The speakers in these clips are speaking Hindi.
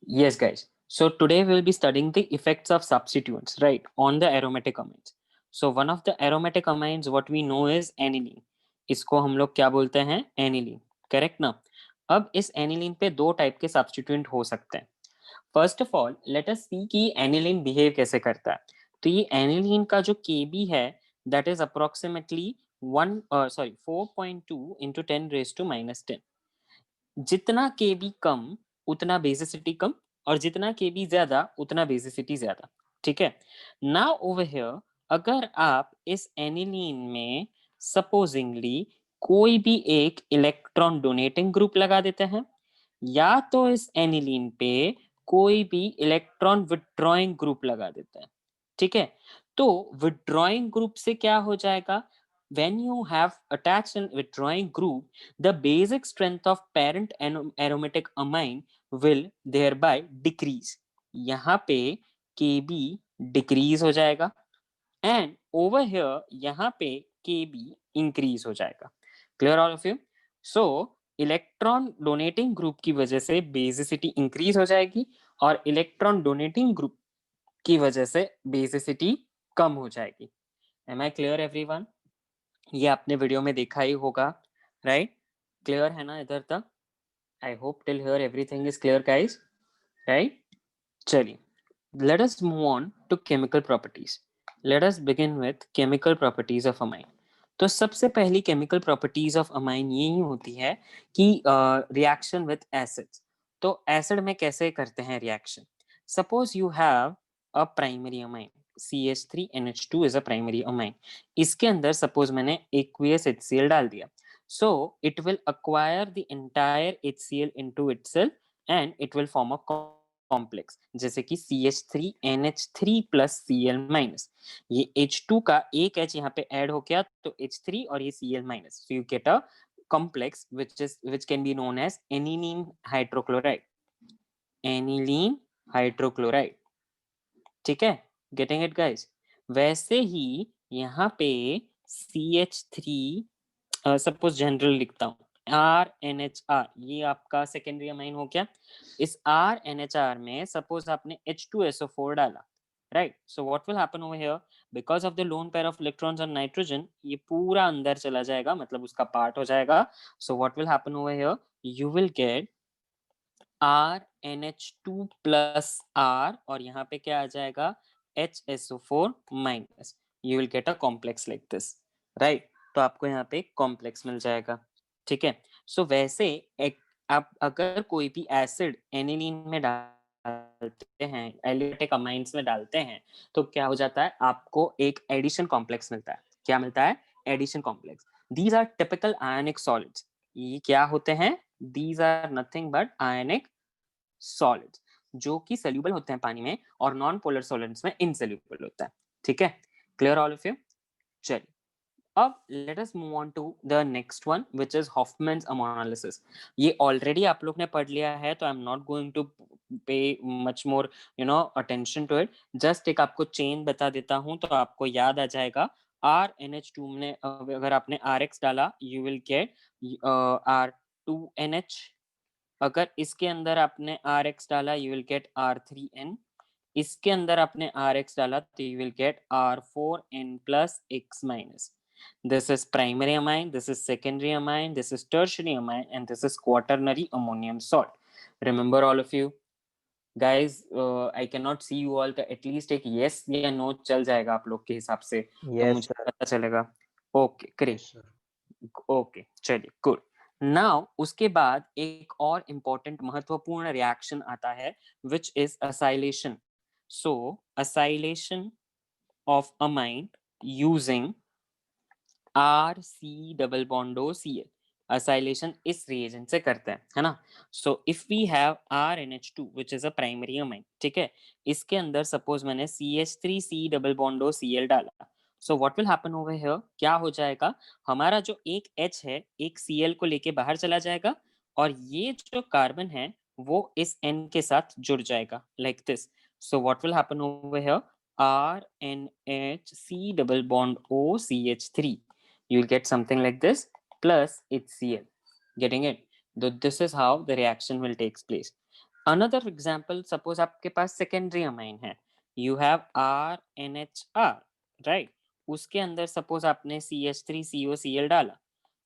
Yes, guys. So today we'll be studying the effects of substituents, right, on the aromatic amines. So one of the aromatic amines, what we know is aniline. इसको हम लोग क्या बोलते हैं? एनिलीन. करेक्ट ना? अब इस एनिलीन पे दो टाइप के सब्स्टिट्यूएंट हो सकते हैं. First of all let us see कि एनिलीन बिहेव कैसे करता है. तो ये एनिलीन का जो Kb है दैट इज अप्रोक्सीमेटली 4.2 इंटू 10⁻⁻10. जितना Kb कम उतना बेसिसिटी कम और जितना Kb ज्यादा उतना बेसिसिटी ज्यादा. ठीक है. नाउ ओवर हियर अगर आप इस एनिलीन में सपोजिंगली कोई भी एक इलेक्ट्रॉन डोनेटिंग ग्रुप लगा देते हैं या तो इस एनिलीन पे कोई भी इलेक्ट्रॉन विथड्रॉइंग ग्रुप लगा देते हैं. ठीक है. तो विथड्रॉइंग ग्रुप से क्या हो जाएगा? when you have attached an withdrawing group, the basic strength of parent aromatic amine will thereby decrease. यहाँ पे Kb decrease हो जाएगा and over here यहाँ पे Kb increase हो जाएगा. Clear all of you? So electron donating group की वजह से बेसिसिटी इंक्रीज हो जाएगी और इलेक्ट्रॉन डोनेटिंग ग्रुप की वजह से बेसिसिटी कम हो जाएगी. Am I clear everyone? ये आपने वीडियो में देखा ही होगा, राइट? क्लियर है ना इधर तक? I hope till here everything is clear guys, right? चलिए, let us move on to chemical properties. Let us begin with chemical properties of amine. तो सबसे पहली केमिकल प्रॉपर्टीज ऑफ अमाइन यही होती है कि रिएक्शन विथ एसिड्स. तो एसिड में कैसे करते हैं reaction? Suppose you have a primary amine CH3NH2 is a primary amine. इसके अंदर सपोज मैंने aqueous HCl डाल दिया, so it will acquire the entire HCl into itself and it will form a complex जैसे कि CH3NH3 plus Cl minus. ये H2 का एक H यहाँ पे ऐड हो गया तो H3 और ये Cl minus, so you get a complex which can be known as aniline hydrochloride. Aniline hydrochloride. ठीक है. Getting it guys? वैसे ही यहाँ पे CH3 सपोज जनरल लिखता हूँ RNHR, ये आपका सेकेंडरी अमाइन हो गया. इस RNHR में सपोज आपने H2SO4 डाला, right? So what will happen over here? Because of the loan pair of electrons on nitrogen, ये पूरा अंदर चला जाएगा, मतलब उसका पार्ट हो जाएगा. सो what will happen over here? You will gate RNH2 plus R और यहाँ पे क्या आ जाएगा? HSO4 minus. You will get a complex like this, right? तो आपको यहाँ पे कॉम्प्लेक्स मिल जाएगा. ठीक है. सो वैसे आप अगर कोई भी एसिड एनिलीन में डालते हैं, एलियोटिक अमाइंस में डालते हैं, तो क्या हो जाता है? आपको एक एडिशन कॉम्प्लेक्स मिलता है. क्या मिलता है? Addition complex. These are typical ionic solids. ये क्या होते हैं? These are nothing but ionic solids जो कि soluble होते हैं पानी में और नॉन पोलर सॉलिड्स में insoluble होता है. ठीक है. Clear all of you? चलिए, अब let us move on to the next one which is Hofmann's ammonolysis. ये ऑलरेडी आप लोग ने पढ़ लिया है तो I am not going to pay much more attention to it. Just एक आपको चेन बता देता हूं तो आपको याद आ जाएगा. RNH2 में अगर आपने RX डाला यू विल गेट R2NH. अगर इसके अंदर आपने RX डाला यू विल गेट R3N. इसके अंदर आपने RX डाला तो you will get R4N plus X minus. This is primary amine, this is secondary amine, this is tertiary amine, and this is quaternary ammonium salt. Remember all of you? Guys, I cannot see you all. At least एक yes या no चल जाएगा आप लोग के हिसाब से. तो मुझे पता चलेगा. Okay, great. Okay, चलिए, good. Now उसके बाद एक और important महत्वपूर्ण reaction आता है which is acylation. So acylation of amine using RC double bond OCl. Acylation इस reagent से करते हैं, है ना? So if we have RNH2 which is a primary amine, ठीक है? इसके अंदर suppose मैंने CH3C double bond OCl डाला. So what will happen over here? क्या हो जाएगा? हमारा जो एक H है एक Cl को लेके बाहर चला जाएगा और ये जो कार्बन है वो इस N के साथ जुड़ जाएगा like this. So what will happen over here? RNHC double bond OCH3. You will get something like this plus HCl. Getting it? This is how the reaction will take place. Another example, suppose आपके पास secondary amine है, you have RNHR, right? उसके अंदर suppose आपने CH3COCl डाला,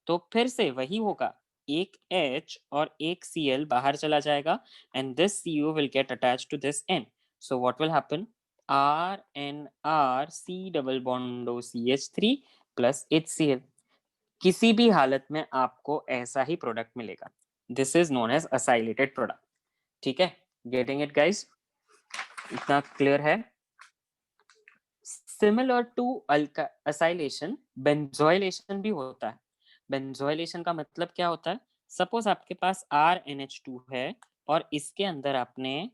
तो फिर से वही होगा, एक H और एक Cl बाहर चला जाएगा and this CO will get attached to this N. So what will happen? RNR C double bond O CH3 plus HCl. किसी भी हालत में आपको ऐसा ही प्रोडक्ट मिलेगा. This is known as acylated product. ठीक है, गेटिंग इट गाइस, इतना क्लियर है. सिमिलर टू असाइलेशन, बेंजोइलेशन भी होता है. बेंजोइलेशन का मतलब क्या होता है? सपोज आपके पास RNH2 है और इसके अंदर आपने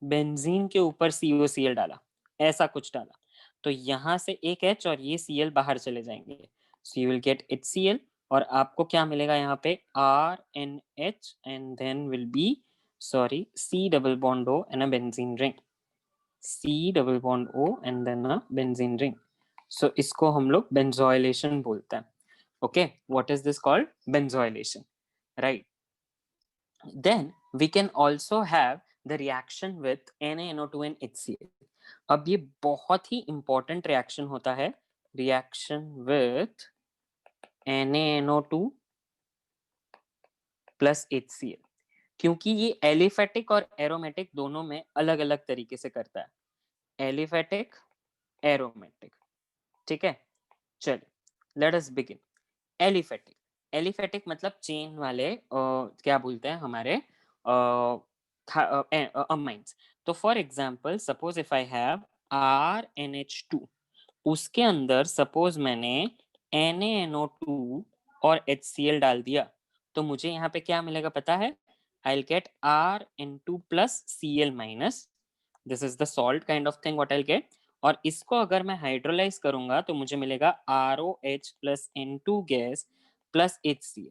बेंजीन के ऊपर COCl डाला, ऐसा कुछ डाला, तो यहां से एक H और ये Cl बाहर चले जाएंगे, so you will get HCl और आपको क्या मिलेगा यहाँ पे? RNH and then will be sorry C double bond O and a benzene ring. C double bond O and then a benzene ring. So इसको हम लोग benzoylation बोलते हैं. Okay, what is this called? Benzoylation, right? Then we can also have the reaction with NaNO2 and HCl. अब ये बहुत ही important reaction होता है, reaction with NaNO2 plus HCl. क्योंकि ये एलिफेटिक और एरोमेटिक दोनों में अलग अलग तरीके से करता है. Aliphatic, aromatic. ठीक है, चलिए let us begin. Aliphatic, aliphatic मतलब चेन वाले क्या बोलते हैं हमारे अमाइंस. तो for example suppose if I have RNH2, उसके अंदर सपोज मैंने NaNO2 और HCl डाल दिया, तो मुझे यहाँ पे क्या मिलेगा पता है? I'll get RN2 plus Cl minus. This is the salt kind of thing what I'll get. और इसको अगर मैं हाइड्रोलाइज करूंगा तो मुझे मिलेगा ROH plus N2 gas plus HCl.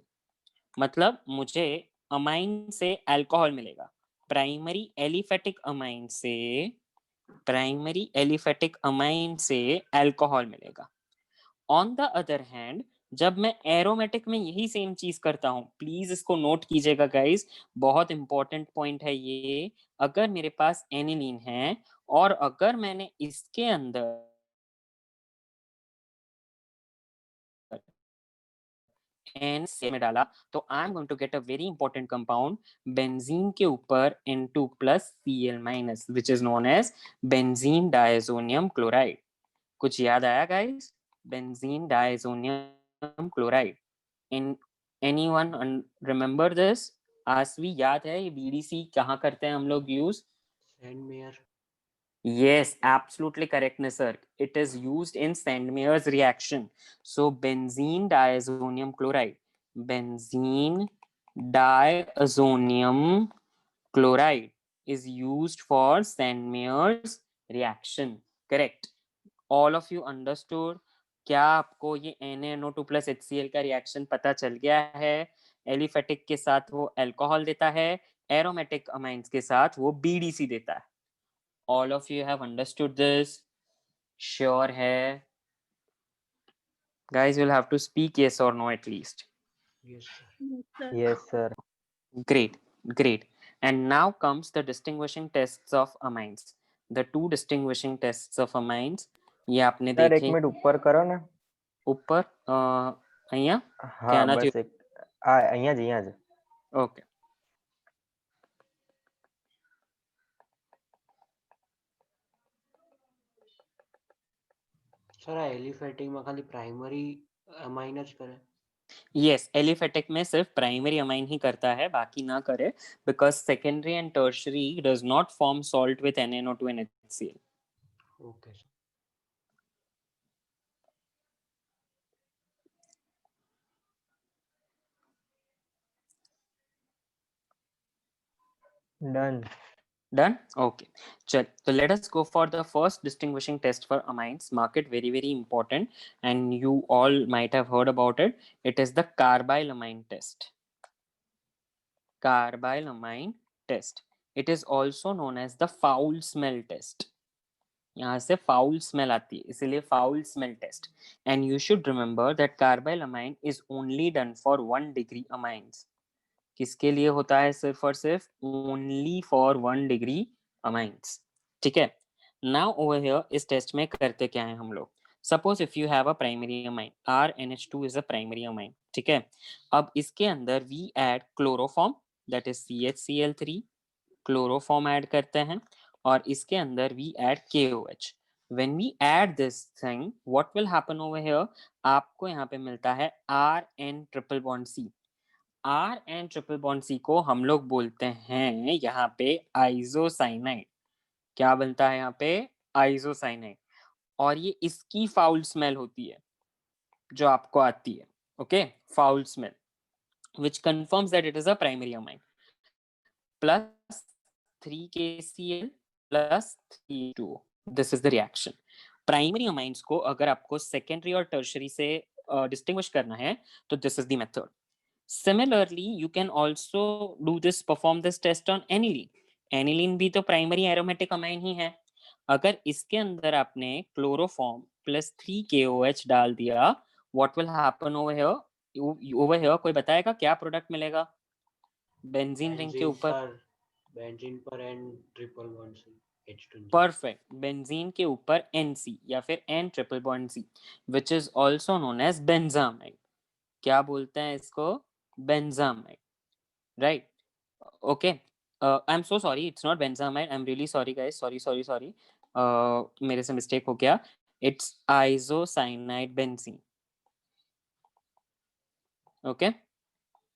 मतलब मुझे अमाइन से अल्कोहल मिलेगा. प्राइमरी एलिफेटिक अमाइन से अल्कोहल मिलेगा. ऑन द अदर हैंड जब मैं एरोमेटिक में यही सेम चीज करता हूं, प्लीज इसको नोट कीजिएगा गाइस, बहुत इंपॉर्टेंट पॉइंट है ये. अगर मेरे पास एनिलीन है और अगर मैंने इसके अंदर N में डाला, तो I am going to get a very important compound benzene के ऊपर N2 plus Cl minus, which is known as benzene diazonium chloride. कुछ याद आया guys? Benzene diazonium chloride. In anyone remember this? Aasvi याद है ये BDC कहाँ करते हैं हम लोग use? Sandmeyer. Yes, absolutely correct, sir. It is used in Sandmeyer's reaction. So benzene diazonium chloride. Benzene diazonium chloride is used for Sandmeyer's reaction. Correct. All of you understood? क्या आपको ये NaNO2 plus HCl का रिएक्शन पता चल गया है? एलिफेटिक के साथ वो अल्कोहल देता है, एरोमेटिक अमाइंस के साथ वो BDC देता है. All of you have understood this? Sure है? Guys will have to speak yes or no at least. Yes, sir. Yes, sir. Great, great. And now comes the distinguishing tests of amines. The two distinguishing tests of amines. ये आपने सर एक देखे मिनट ऊपर करो ને. ऊपर અહીંયા હા આના બસ એક અહીંયા જ. ઓકે. सर आ एलिफेटिक में खाली प्राइमरी अमाइन ज करे? यस, एलिफेटिक में सिर्फ प्राइमरी अमाइन ही करता है, बाकी ना करे, because secondary and tertiary does not form salt with NaNO2 and HCl. Okay sir. Done. Okay. So let us go for the first distinguishing test for amines. Mark it, very very important, and you all might have heard about it. It is the carbylamine test. Carbylamine test. It is also known as the foul smell test. यहाँ से foul smell आती है, इसीलिए foul smell test. And you should remember that carbylamine is only done for 1 degree amines. किसके लिए होता है? सिर्फ और सिर्फ ओनली फॉर 1 डिग्री अमाइंस, ठीक है। नाउ ओवर हियर इस टेस्ट में करते क्या है हम लोग? Suppose if you have a primary amine, RNH2 is a primary amine, ठीक है। अब इसके अंदर we add chloroform, that is CHCl3, chloroform add करते हैं, और इसके अंदर we add KOH. When we add this thing, what will happen over here? आपको यहाँ पे मिलता है RN triple bond C. RN triple bond C को हम लोग बोलते हैं यहाँ पे आइसोसाइनाइड. क्या बनता है यहाँ पे? आइसोसाइनाइड. और ये इसकी फाउल स्मेल होती है जो आपको आती है, okay, foul smell, which confirms that it is a primary amine. Plus 3KCl plus 3H2O. This is the reaction. Primary amines को अगर आपको सेकेंडरी और टर्शरी से डिस्टिंग्विश करना है तो this is the method. Similarly, you can also perform this test on aniline. Aniline भी तो प्राइमरी एरोमेटिक अमाइन ही है. अगर इसके अंदर आपने क्लोरोफॉर्म प्लस 3KOH डाल दिया, what will happen over here? Over here कोई बताएगा क्या प्रोडक्ट मिलेगा बेंजीन रिंग के ऊपर? बेंजीन पर N triple bond C H2. Perfect. Benzene के ऊपर NC या फिर N triple bond C, which is also known as benzamide. क्या बोलते हैं इसको? Benzamide, right? Okay, I am so sorry, it's not benzamide. I am really sorry guys, sorry. मेरे से मिस्टेक हो गया. It's isocyanide benzene. Okay,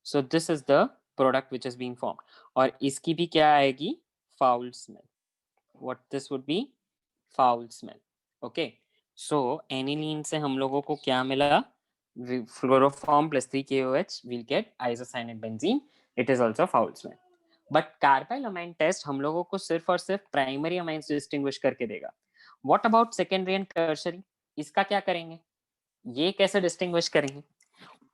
so this is the product which is being formed. और इसकी भी क्या आएगी? Foul smell. What this would be? Foul smell. Okay, so aniline से हम लोगों को क्या मिला? Fluoroform plus 3KOH, we'll get isocyanate benzene. It is also foul smell. But carbylamine test हम लोगों को सिर्फ और सिर्फ प्राइमरी अमाइन से डिस्टिंग्विश करके देगा. What about secondary and tertiary? इसका क्या करेंगे? ये कैसे डिस्टिंग्विश करेंगे?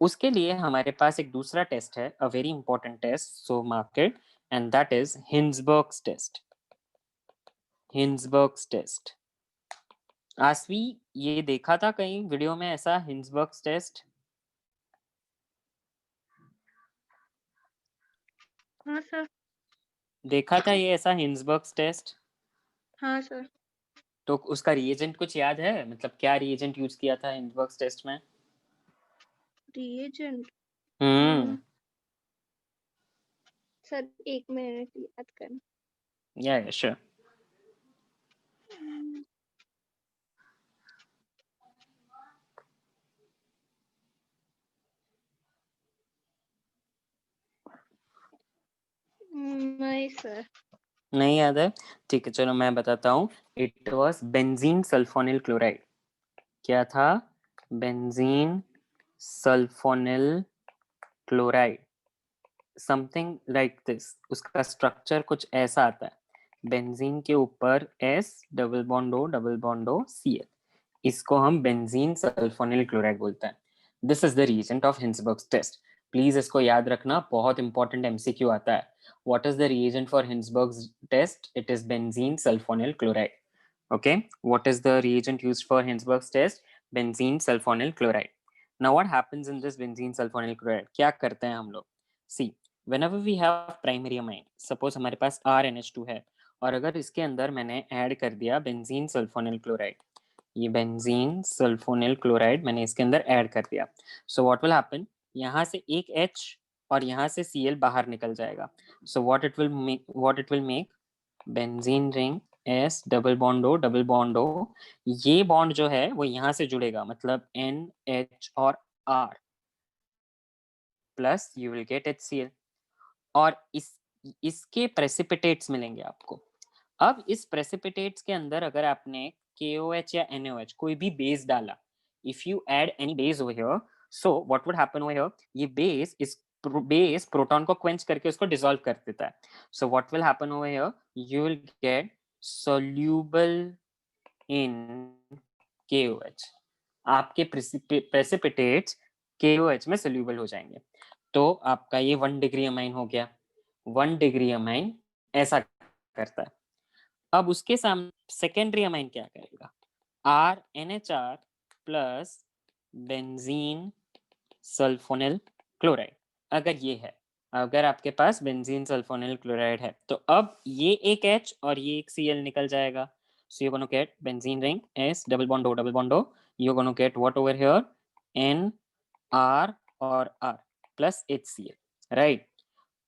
उसके लिए हमारे पास एक दूसरा टेस्ट है, a very important test, so mark it, and that is Hinsberg's test. Hinsberg's test. Aasvi, ये देखा था कहीं वीडियो में ऐसा हिंसबर्ग्स टेस्ट? हाँ सर. देखा था ये ऐसा हिंसबर्ग्स टेस्ट? हाँ सर. तो उसका रिएजेंट कुछ याद है? मतलब क्या रिएजेंट यूज किया था हिंसबर्ग्स टेस्ट में? रिएजेंट सर 1 मिनट याद कर. या श्योर. नहीं सर. नहीं याद है? ठीक है, चलो मैं बताता हूँ. It was benzene sulphonyl chloride. क्या था? Benzene sulphonyl chloride, something like this. उसका स्ट्रक्चर कुछ ऐसा आता है. बेंजीन के ऊपर S double bond O Cl. इसको हम बेंजीन सल्फोनिल क्लोराइड बोलते हैं. This is the reagent of Hinsberg's test. Please इसको याद रखना, बहुत इंपॉर्टेंट MCQ आता है. What is the reagent for Hinsberg's test? It is benzene sulphonyl chloride. Okay, what is the reagent used for Hinsberg's test? Benzene sulfonyl chloride. Now what happens in this benzene sulfonyl chloride? क्या करते हैं हम लोग? See, whenever we have primary amine, suppose हमारे पास RNH2 है, और अगर इसके अंदर मैंने ऐड कर दिया बेंजीन सल्फोनिल क्लोराइड, ये बेंजीन सल्फोनिल क्लोराइड मैंने इसके अंदर ऐड कर दिया, so what will happen? यहाँ से एक H और यहाँ से Cl बाहर निकल जाएगा. So what it will make? Benzene ring S double bond O. ये बॉन्ड जो है वो यहाँ से जुड़ेगा, मतलब NH और R plus you will get HCl. और इसके प्रेसिपिटेट्स मिलेंगे आपको. अब इस प्रेसिपिटेट्स के अंदर अगर आपने KOH या NOH कोई भी बेस डाला, if you add any base over here, so what would happen over here? ये बेस प्रोटॉन को क्वेंच करके उसको डिसॉल्व कर देता है. सो what will happen over here? You will gate soluble in KOH. आपके प्रेसिपिटेट्स KOH में soluble हो जाएंगे. तो आपका ये 1 डिग्री अमाइन हो गया. 1 डिग्री अमाइन ऐसा करता है. अब उसके सामने सेकेंडरी अमाइन क्या करेगा? RNHR plus benzene sulphonyl chloride. अगर ये है, अगर आपके पास बेंजीन सल्फोनिल क्लोराइड है तो अब ये एक H और ये एक Cl निकल जाएगा. So you're going to get benzene ring S double bond O. You're going to get what over here? N R or R plus HCl, right?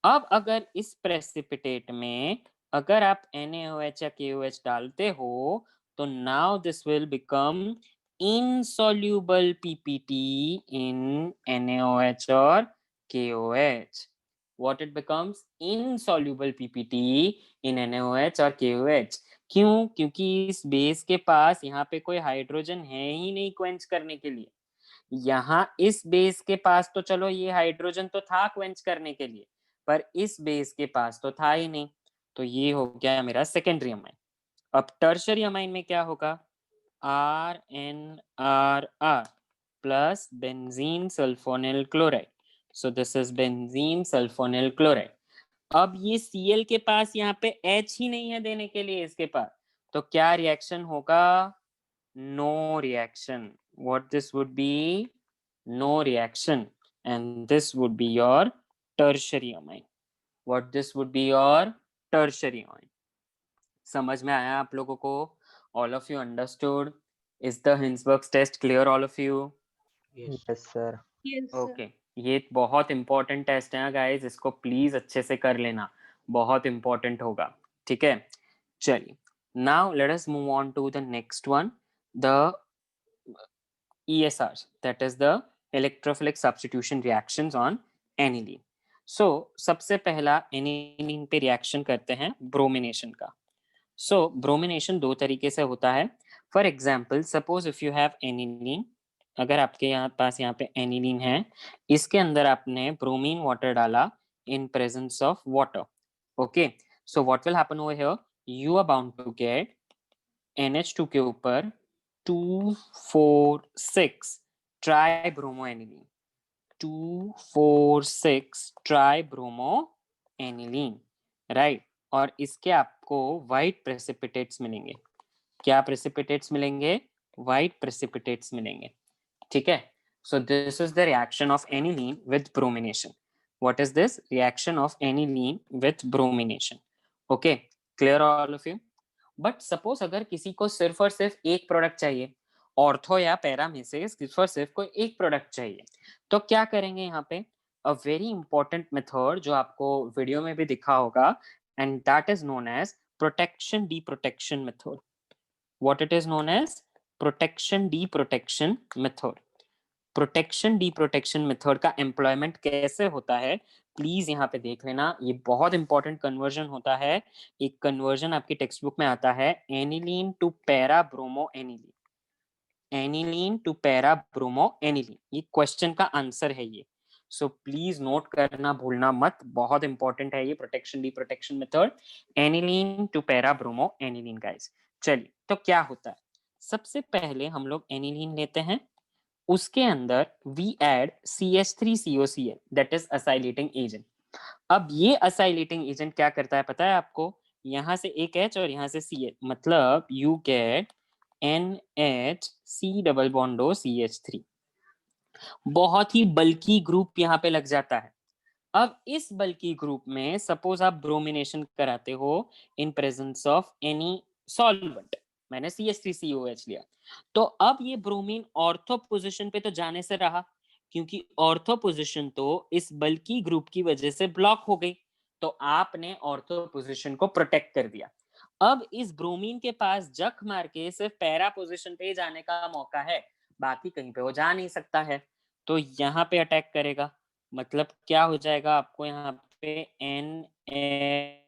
अब अगर इस प्रेसिपिटेट में अगर आप NaOH या KOH डालते हो तो now this will become insoluble PPT in NaOH or KOH. What it becomes? Insoluble PPT in NaOH or KOH. क्यों? क्योंकि इस बेस के पास यहाँ पे कोई हाइड्रोजन है ही नहीं क्वेंच करने के लिए. यहाँ इस बेस के पास तो चलो ये हाइड्रोजन तो था क्वेंच करने के लिए, पर इस बेस के पास तो था ही नहीं. तो ये हो गया मेरा सेकेंडरी अमाइन. अब टर्शरी अमाइन में क्या होगा? RnRr plus benzene sulfonyl chloride. So this is benzene sulfonyl chloride. अब ये Cl के पास यहाँ पे H ही नहीं है देने के लिए इसके पास, तो क्या रिएक्शन होगा? No reaction. What this would be? No reaction, and this would be your tertiary amine. What this would be your tertiary amine. समझ में आया आप लोगों को? All of you understood? Is the Hinsberg's test clear, all of you? Yes. Yes, sir. Yes, sir. Okay. ये बहुत important टेस्ट है गाइस, इसको प्लीज अच्छे से कर लेना, बहुत important होगा. ठीक है, चलिए. Now let us move on to the next one, the ESRs, that is the electrophilic substitution reactions on aniline. So सबसे पहला aniline पे रिएक्शन करते हैं ब्रोमिनेशन का. So ब्रोमिनेशन दो तरीके से होता है. For example suppose if you have aniline, अगर आपके पास यहाँ पे aniline है, इसके अंदर आपने ब्रोमीन वाटर डाला in presence of water. Okay, so what will happen over here? You are bound to get NH2 के ऊपर 2,4,6 ट्राइब्रोमोएनिलीन. 2,4,6 ट्राइब्रोमोएनिलीन, राइट. और इसके आपको व्हाइट प्रेसिपिटेट्स मिलेंगे. क्या प्रेसिपिटेट्स मिलेंगे? व्हाइट प्रेसिपिटेट्स मिलेंगे. ठीक है. So this is the reaction of aniline with bromination. What is this? Reaction of aniline with bromination. Okay, clear all of you? But suppose अगर किसी को सिर्फ और सिर्फ एक प्रोडक्ट चाहिए, ऑर्थो या पैरा में से सिर्फ और सिर्फ कोई एक प्रोडक्ट चाहिए, तो क्या करेंगे यहाँ पे? अ वेरी इंपॉर्टेंट मेथड जो आपको वीडियो में भी दिखा होगा, and that is known as protection D protection method. What it is known as? Protection D protection method. Protection D protection method का एम्प्लॉयमेंट कैसे होता है प्लीज यहाँ पे देख लेना. ये बहुत इंपॉर्टेंट कन्वर्जन होता है. एक कन्वर्जन आपकी टेक्स्ट बुक में आता है, aniline to para bromo aniline. Aniline to para bromo aniline, ये क्वेश्चन का आंसर है ये. सो प्लीज नोट करना भूलना मत, बहुत इंपॉर्टेंट है ये protection D protection method, aniline to para bromo aniline guys. चलिए, तो क्या होता है? सबसे पहले हम लोग एनिलीन लेते हैं, उसके अंदर we add CH3COCl, that is acylating agent. अब ये acylating agent क्या करता है पता है आपको? यहाँ से एक H और यहाँ से Cl, मतलब you get NHC double bond O CH3. बहुत ही बल्कि ग्रुप यहाँ पे लग जाता है. अब इस बल्कि ग्रुप में सपोज आप ब्रोमिनेशन कराते हो in presence of any solvent, मैंने CH3COH लिया, तो अब ये ब्रोमीन ऑर्थो पोजीशन पे तो जाने से रहा, क्योंकि ऑर्थो पोजीशन तो इस बल्कि ग्रुप की वजह से ब्लॉक हो गई, तो आपने ऑर्थो पोजीशन को प्रोटेक्ट कर दिया. अब इस ब्रोमीन के पास जख मार के सिर्फ पैरा पोजीशन पे जाने का मौका है, बाकी कहीं पे वो जा नहीं सकता है, तो यहाँ पे अटैक करेगा. मतलब क्या हो जाएगा आपको यहाँ पे? NH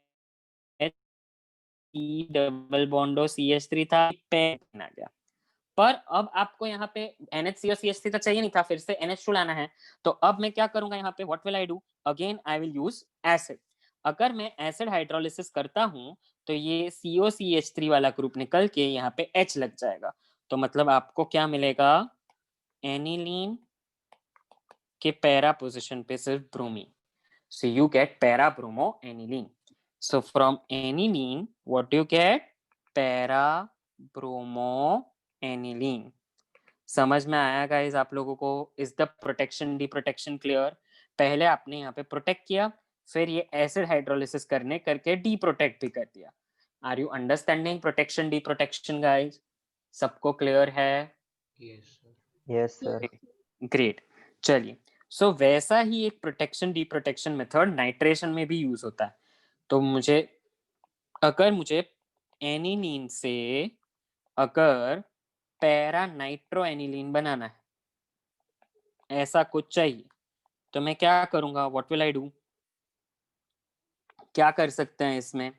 डबल बॉन्डो CH3 था, पेन आ गया. पर अब आपको यहाँ पे NHC और CH3 तो चाहिए नहीं था, फिर से NH2 लाना है, तो अब मैं क्या करूंगा यहाँ पे? What will I do? Again I will use acid. अगर मैं एसिड हाइड्रोलिसिस करता हूँ तो ये COCH3 वाला ग्रुप निकल के यहाँ पे H लग जाएगा, तो मतलब आपको क्या मिलेगा? एनिलीन के पैरा पोजीशन पे सिर्फ bromine. So you get para-bromo-aniline. So from aniline, what do you get? Para-bromo-aniline. समझ में आया गाइस आप लोगों को? Is the protection D protection clear? पहले आपने यहाँ पे प्रोटेक्ट किया, फिर ये एसिड हाइड्रोलिसिस करके डी प्रोटेक्ट भी कर दिया। Are you understanding protection D protection guys? सबको क्लियर है? Yes sir. Yes sir. Great. चलिए, सो वैसा ही एक protection D protection method nitration में भी यूज होता है। तो अगर मुझे एनिलीन से अगर पैरा नाइट्रो एनिलीन बनाना है, ऐसा कुछ चाहिए, तो मैं क्या करूंगा? What will I do? क्या कर सकते हैं इसमें?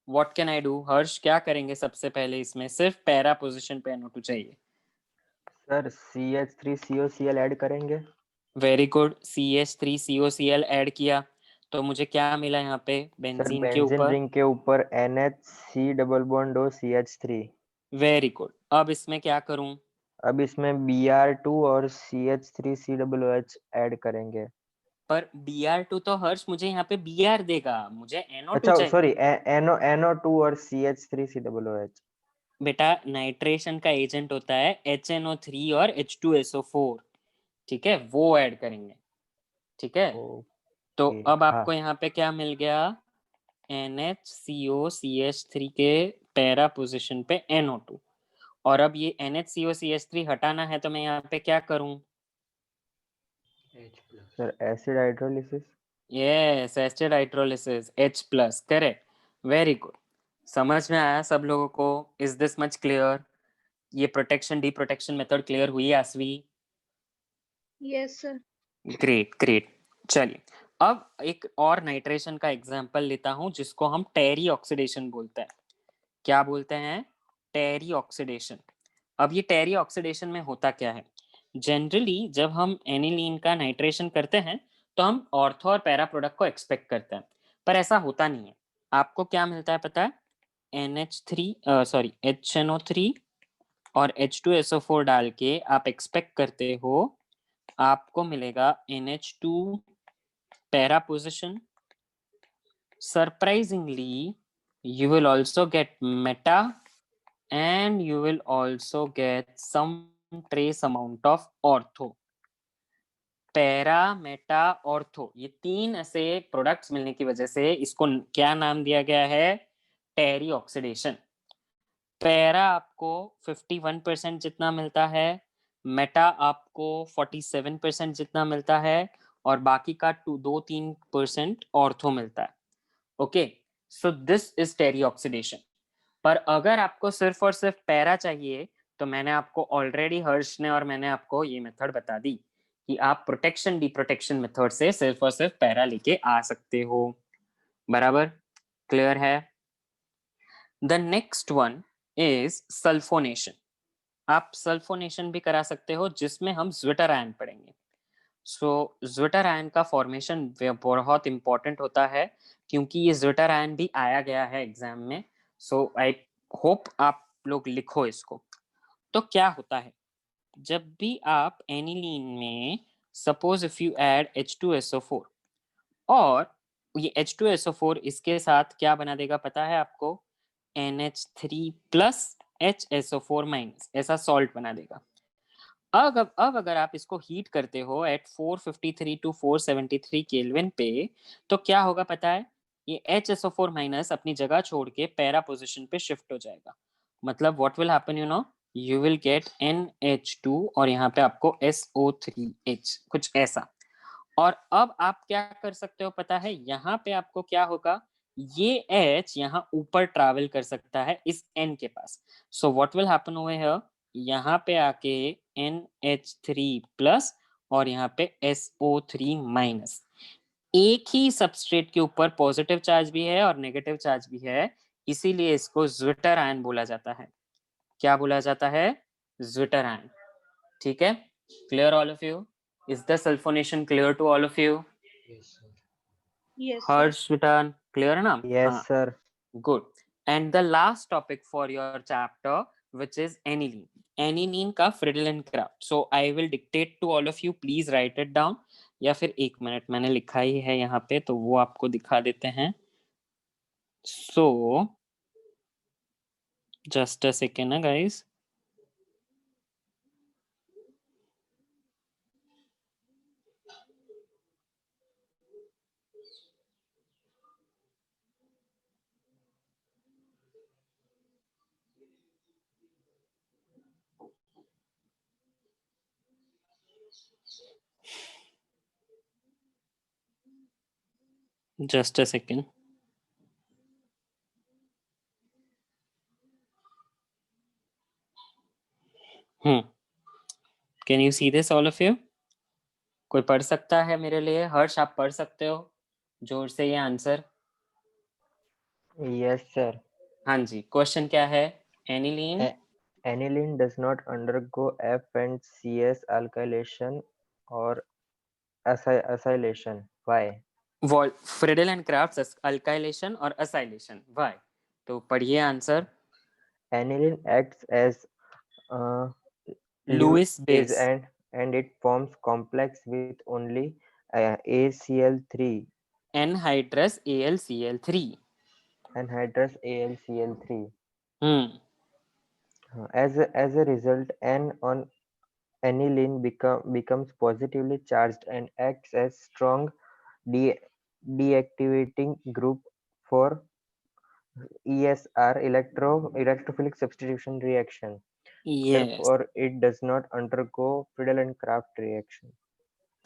What can I do? Harsh क्या करेंगे सबसे पहले? इसमें सिर्फ पैरा पोजीशन पे NO2 चाहिए। सर CH3COCl ऐड करेंगे। वेरी गुड, CH3COCl ऐड किया तो मुझे क्या मिला यहाँ पे? सर बेंजीन के बेंजीन ऊपर। रिंग के ऊपर NHC double bond O CH3। Very good. अब इसमें क्या करूं? अब इसमें Br2 और CH3COOH ऐड करेंगे। पर Br2 तो हर्ष मुझे यहाँ पे Br देगा, मुझे NO2 अच्छा चाहिए। सॉरी, NO2 और CH3COOH। बेटा नाइट्रेशन का एजेंट होता है HNO3 और H2SO4, ठीक है, वो ऐड करेंगे। ठीक है, तो ओके अब हाँ। आपको यहाँ पे क्या मिल गया? NHCOCH3 के पैरा पोजीशन पे NO2। और अब ये NHCOCH3 हटाना है तो मैं यहाँ पे क्या करूं? H plus. Sir acid hydrolysis. Yes, acid hydrolysis, H+, correct. Very good. समझ में आया सब लोगों को? Is this much clear? ये protection D protection method clear हुई Aasvi? Yes sir. Great great. चलिए, अब एक और नाइट्रेशन का एग्जांपल लेता हूं जिसको हम टेरी ऑक्सीडेशन बोलते हैं। क्या बोलते हैं? टेरी ऑक्सीडेशन। अब ये टेरी ऑक्सीडेशन में होता क्या है? जनरली जब हम एनिलीन का नाइट्रेशन करते हैं तो हम ऑर्थो और पैरा प्रोडक्ट को एक्सपेक्ट करते हैं, पर ऐसा होता नहीं है। आपको क्या मिलता है पता है? HNO3 और H2SO4 डाल के आप एक्सपेक्ट करते हो आपको मिलेगा NH2 para position. Surprisingly, you will also get meta and you will also get some trace amount of ortho. Para, Meta, ortho, ये तीन ऐसे प्रोडक्ट्स मिलने की वजह से इसको क्या नाम दिया गया है? टेरी ऑक्सीडेशन। पैरा आपको 51% जितना मिलता है, मेटा आपको 47% जितना मिलता है, और बाकी का 2-3% ऑर्थो मिलता है। Okay, so this is terry oxidation. पर अगर आपको सिर्फ और सिर्फ पैरा चाहिए तो मैंने आपको ऑलरेडी, हर्ष ने और मैंने आपको ये मेथड बता दी कि आप प्रोटेक्शन डी प्रोटेक्शन मेथड से सिर्फ और सिर्फ पैरा लेके आ सकते हो। बराबर? क्लियर है? The next one is sulphonation. आप सल्फोनेशन भी करा सकते हो जिसमें हम ज्विटर आयन पढ़ेंगे। सो ज्विटर आयन का फॉर्मेशन बहुत इंपॉर्टेंट होता है क्योंकि ये ज्विटर आयन भी आया गया है एग्जाम में। सो आई होप आप लोग लिखो इसको। तो क्या होता है जब भी आप एनिलीन में, suppose if you add H2SO4 और ये H2SO4 इसके साथ क्या बना देगा पता है आपको? NH3 प्लस HSO4 माइनस, ऐसा सॉल्ट बना देगा। अब अगर आप इसको हीट करते हो एट 453 टू 473 केल्विन पे तो क्या होगा पता है? ये HSO4 माइनस अपनी जगह छोड़ के पैरा पोजीशन पे शिफ्ट हो जाएगा। मतलब what will happen, you will gate NH2 और यहाँ पे आपको SO3H, कुछ ऐसा। और अब आप क्या कर सकते हो पता है? यहाँ पे आपको क्या होगा? ये H यहाँ ऊपर ट्रैवल कर सकता है इस N के पास। So what will happen over here? यहाँ पे आके NH3 प्लस और यहाँ पे SO3 माइनस। एक ही सबस्ट्रेट के ऊपर पॉजिटिव चार्ज भी है और नेगेटिव चार्ज भी है, इसीलिए इसको ज्विटर आयन बोला जाता है। क्या बोला जाता है? Zwitter ion. ठीक है, clear all of you? Is the sulphonation clear to all of you? Yes sir. Yes sir. Harsh, Vitan, clear ना? यस हाँ, sir. good. And the last topic for your chapter, which is aniline. Aniline का Friedland craft. So I will dictate to all of you. Please write it down. या फिर एक मिनट, मैंने लिखा ही है यहाँ पे तो वो आपको दिखा देते हैं। So just a second ना guys. Just a second. Can you see this, all of you? कोई पढ़ सकता है मेरे लिए? हर्ष, आप पढ़ सकते हो जोर से ये आंसर? Yes, sir. हाँ जी, क्वेश्चन क्या है? Aniline Aniline does not undergo F and CS alkylation or acylation. Why? Friedel and Crafts alkylation और असाइलेशन, व्हाई? तो पढ़िए answer. Aniline acts as uh, Lewis Lewis base. and it forms complex with only ACl3 anhydrous AlCl3. anhydrous AlCl3. Hmm As a result, N on aniline becomes positively charged and acts as strong deactivating group for ESR electrophilic substitution reaction. Yes, Therefore, it does not undergo Friedel and Crafts reaction.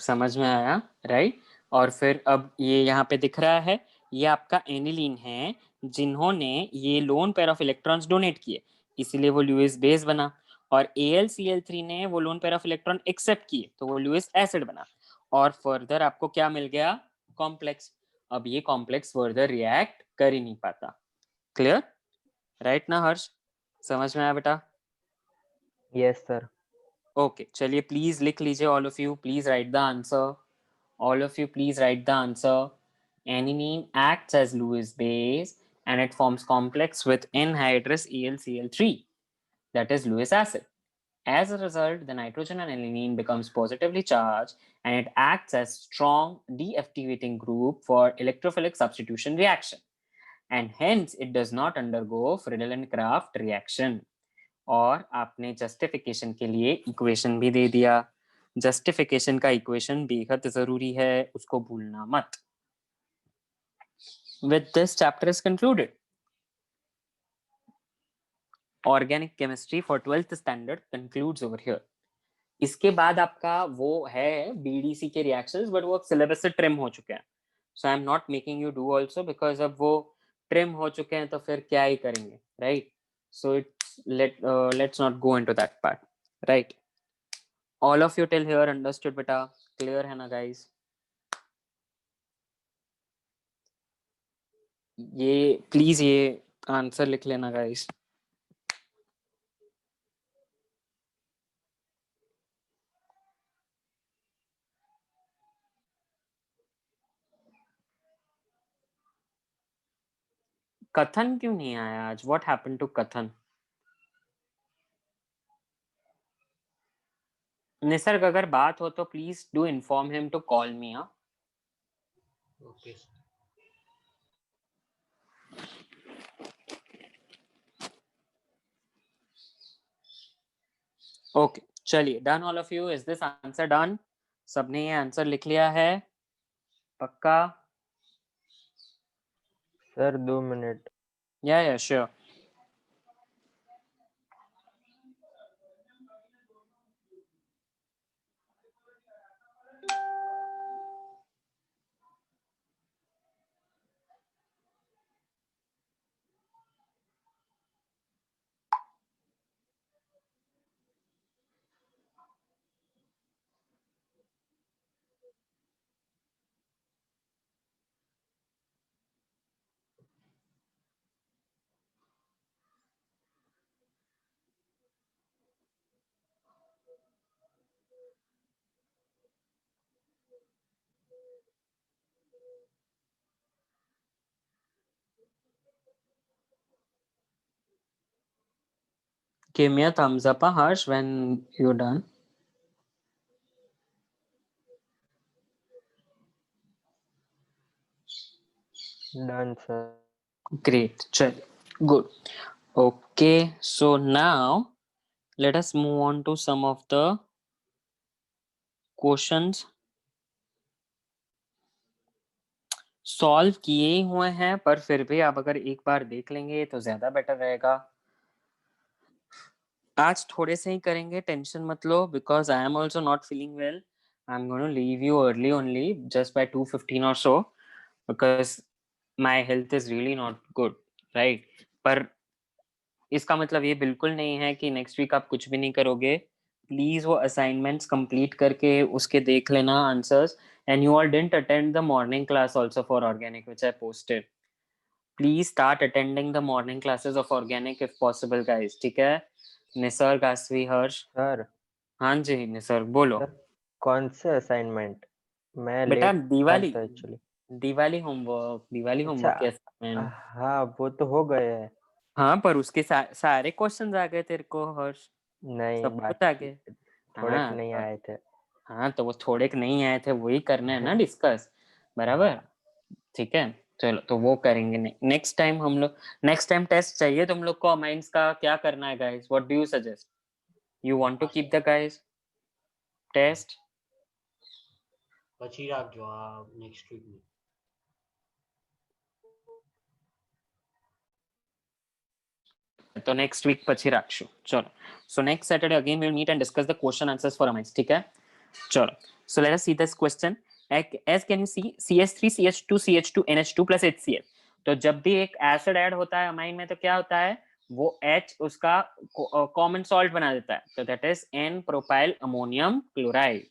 समझ में आया, राइट? और फिर अब ये यहाँ पे दिख रहा है, ये आपका एनिलीन है जिन्होंने ये loan pair of electrons donate किए, इसीलिए वो लुईस बेस बना. और AlCl3 ने वो lone pair of electron accept किए, तो वो लुईस एसिड बना. और फर्दर आपको क्या मिल गया? कॉम्प्लेक्स. अब ये कॉम्प्लेक्स फर्दर रिएक्ट कर ही नहीं पाता. क्लियर, राइट ना हर्ष? समझ में आया बेटा? Yes, sir. ओके, चलिए प्लीज लिख लीजिए, all of you please right the answer. All of you please write the answer. Aniline acts as Lewis base and it forms complex with anhydrous AlCl3, that is Lewis acid. As a result, the nitrogen and aniline becomes positively charged and it acts as strong deactivating group for electrophilic substitution reaction. And hence it does not undergo Friedel and Crafts reaction. और आपने जस्टिफिकेशन के लिए इक्वेशन भी दे दिया. जस्टिफिकेशन का इक्वेशन बेहद जरूरी है, उसको भूलना मत. With this chapter is concluded. Organic chemistry for 12th standard concludes over here. इसके बाद आपका वो है BDC के reactions, but वो सिलेबस से ट्रिम हो चुके हैं. So I am not making you do also because अब वो ट्रिम हो चुके हैं तो फिर क्या ही करेंगे, right? So let's not go into that part, right? All of you till here understood beta? Clear है ना guys? ये प्लीज ये आंसर लिख लेना गाइस. कथन क्यों नहीं आया आज? व्हाट हैपेंड टू कथन? निसर्ग, अगर बात हो तो please do inform him to call me. हाँ, ओके. ओके, चलिए done all of you. Is this answer done? सबने ये आंसर लिख लिया है पक्का? Sir, 2 minutes. या sure. Give me a thumbs up, Harsh, when you're done. Done, sir. Great, chaliए, good. Okay, so now let us move on to some of the questions. Solve किए हुए हैं पर फिर भी आप अगर एक बार देख लेंगे तो ज्यादा बेटर रहेगा. आज थोड़े से ही करेंगे, टेंशन मत लो, because I am also not feeling well. I'm going to leave you early only, just by 2:15 or so, because my health is really not good, right? पर इसका मतलब ये बिल्कुल नहीं है कि नेक्स्ट वीक आप कुछ भी नहीं करोगे. प्लीज वो असाइनमेंट्स कंप्लीट करके उसके देख लेना answers. And you all didn't attend the morning class also for organic which I posted. Please start attending the morning classes of organic if possible guys. ठीक है? निसर्ग, आसवी, हर्ष. सर हाँ जी निसर्ग बोलो. सर कौन से असाइनमेंट? मैं बेटा लेट था दिवाली, तो एक्चुअली. दिवाली होमवर्क, दिवाली अच्छा होमवर्क के असाइनमेंट. हाँ वो तो हो गए हैं. हाँ पर उसके सारे क्वेश्चंस आ गए तेरे को हर्ष. नहीं सब कुछ आ बाकी गए. थोड़े हाँ नहीं आए थे. हाँ तो वो थोड़े नहीं आए थे, वही करना है ना डिस्कस. बराबर. हाँ. ठीक है चलो तो वो करेंगे. नेक्स्ट टाइम हम लोग, नेक्स्ट टाइम टेस्ट चाहिए तुम लोग को अमाइंस का. क्या करना है guys? What do you suggest? You want to keep the guys test? પછી રાખજો આ નેક્સ્ટ વીક ની. तो नेक्स्ट वीक પછી રાખશું. ચલો. So next Saturday again we'll meet and discuss the question answers for amines. ठीक है? चलो. So let us see this question. As can you see, CH3 CH2 CH2 NH2 plus HCl. तो जब भी एक एसिड ऐड होता है अमाइन में तो क्या होता है, वो H उसका कॉमन सॉल्ट बना देता है. तो that is N propyl ammonium chloride.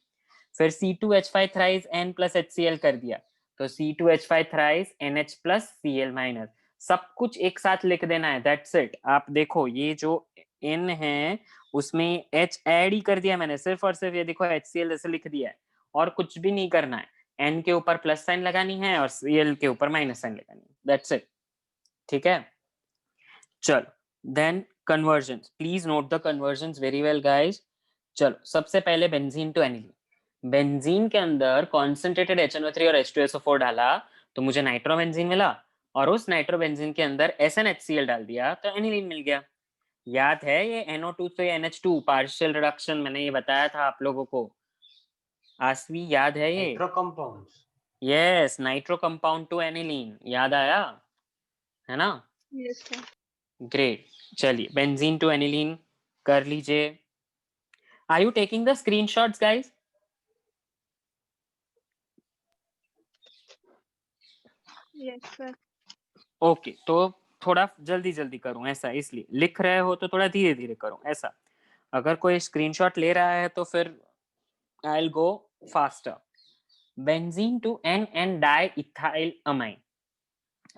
फिर C2H5 thrice N plus HCl कर दिया, तो C2H5 thrice NH plus Cl minus. सब कुछ एक साथ लिख देना है. That's it. आप देखो ये जो N है उसमें H ऐड ही कर दिया मैंने, सिर्फ और सिर्फ ये देखो HCl ऐसे लिख दिया है, और कुछ भी नहीं करना है. N के ऊपर प्लस साइन लगानी है और Cl के ऊपर माइनस साइन लगानी है. That's it. ठीक है? चलो then conversion. Please note the conversion very well guys. चलो सबसे पहले बेंजीन टू एनिलीन. बेंजीन के अंदर कॉन्सेंट्रेटेड HNO3 और H2SO4 डाला तो मुझे नाइट्रोबेंजीन मिला, और उस नाइट्रोबेंजीन के अंदर SnHCl डाल दिया तो एनिलीन मिल गया. याद है ये NO2 से NH2 पार्शियल रिडक्शन मैंने ये बताया था आप लोगों को. आसवी याद है ये? Nitro compounds. Yes nitro compound to aniline. याद आया है ना? Yes, sir. ग्रेट. चलिए बेंजीन टू एनिलीन कर लीजिए. Are you taking the screenshots guys? Yes, sir. Okay तो थोड़ा जल्दी जल्दी करूं ऐसा, इसलिए लिख रहे हो तो थोड़ा धीरे धीरे करूं ऐसा. अगर कोई स्क्रीनशॉट ले रहा है तो फिर I will go faster. Benzene to N di ethyl amine,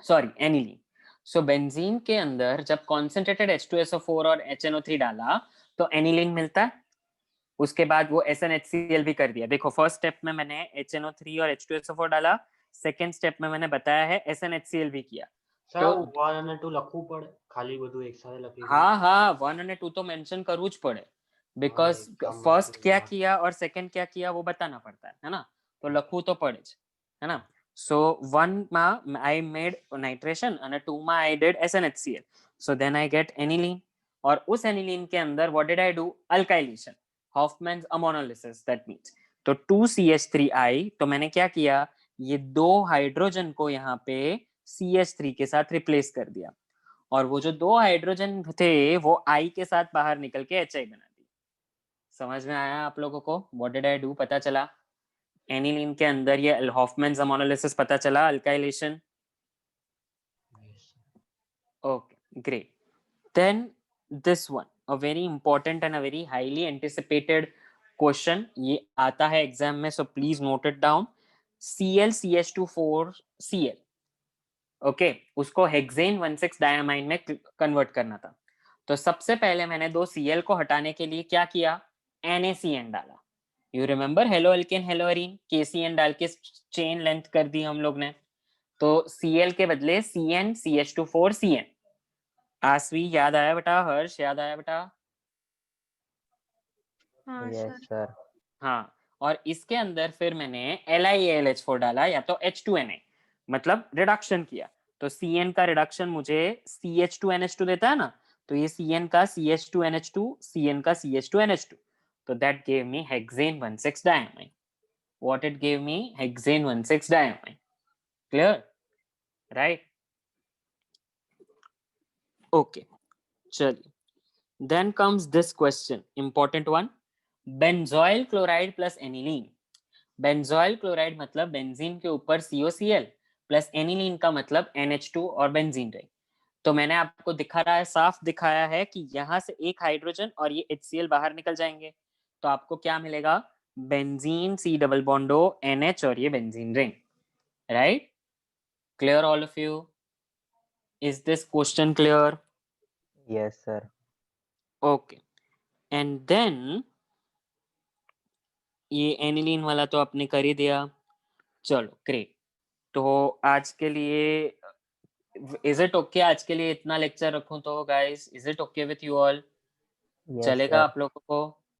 sorry aniline. So benzene के अंदर जब कॉन्सेंट्रेटेड H2SO4 और HNO3 डाला तो एनिलीन मिलता है. उसके बाद वो SnHCl भी कर दिया. देखो फर्स्ट स्टेप में मैंने HNO3 और H2SO4 डाला, सेकेंड स्टेप में मैंने बताया है SnHCl भी किया. સર 1 અને 2 લખવું પડે, ખાલી બધું એક સાથે લખી દો. हाँ हाँ 1 અને 2 तो मेंशन करવું જ પડે, बिकॉज फर्स्ट क्या किया और सेकंड क्या किया वो बताना पड़ता है ना. तो लखવું तो પડે જ, है ना. सो 1 માં I made नाइट्रेशन અને 2 માં I did SnHCl. So then I get aniline, और उस एनिलीन के अंदर what did I do? Alkylation, Hofmann's ammonolysis. That means तो 2CH3I, तो मैंने क्या किया, ये दो हाइड्रोजन को यहाँ पे CH3 के साथ रिप्लेस कर दिया, और वो जो दो हाइड्रोजन थे वो I के साथ बाहर निकल के HI बना दी. समझ में आया आप लोगों को? What did I do? पता चला एनिलीन के अंदर ये हॉफमैन्स अमोनोलिसिस, पता चला alkylation. Okay great. Then this one a very important and a very highly anticipated question. ये आता है एग्जाम में, so please note it down. ClCH2 4Cl. Okay उसको हेक्सेन 1,6 डायमाइन में कन्वर्ट करना था. तो सबसे पहले मैंने दो Cl को हटाने के लिए क्या किया, NaCN डाला. You remember hello alkane hello arene, KCN डाल के चेन लेंथ कर दी हम लोग ने. तो Cl के बदले CN CH2 4Cn. आसवी याद आया बेटा? हर्ष याद आया बेटा? हाँ यस सर. सर. हाँ. और इसके अंदर फिर मैंने LiAlH4 डाला या तो H2Na, मतलब रिडक्शन किया. तो Cn का रिडक्शन मुझे CH2NH2 देता है ना, तो ये Cn का CH2NH2, Cn का CH2NH2. तो that gave me hexane 1,6 diamine. What it gave me? Hexane 1,6 diamine. Clear? Right? Okay. चलिए. Then comes this question, important one. Benzoyl chloride plus aniline. Benzoyl chloride मतलब बेंजीन के ऊपर COCl प्लस एनिलीन का मतलब NH2 और बेंजीन रिंग। तो मैंने आपको दिखा रहा है, साफ दिखाया है कि यहाँ से एक हाइड्रोजन और ये HCl बाहर निकल जाएंगे, तो आपको क्या मिलेगा? Benzene C double bond O NH और ये benzene ring, right? Clear all of you? Is this question clear? Yes, sir. Okay. And then ये एनिलीन वाला तो आपने कर ही दिया। चलो ग्रेट। तो आज के लिए इज इट ओके? आज के लिए इतना लेक्चर रखूं तो guys, is it okay with you all? Yes, चलेगा sir. आप लोगों को?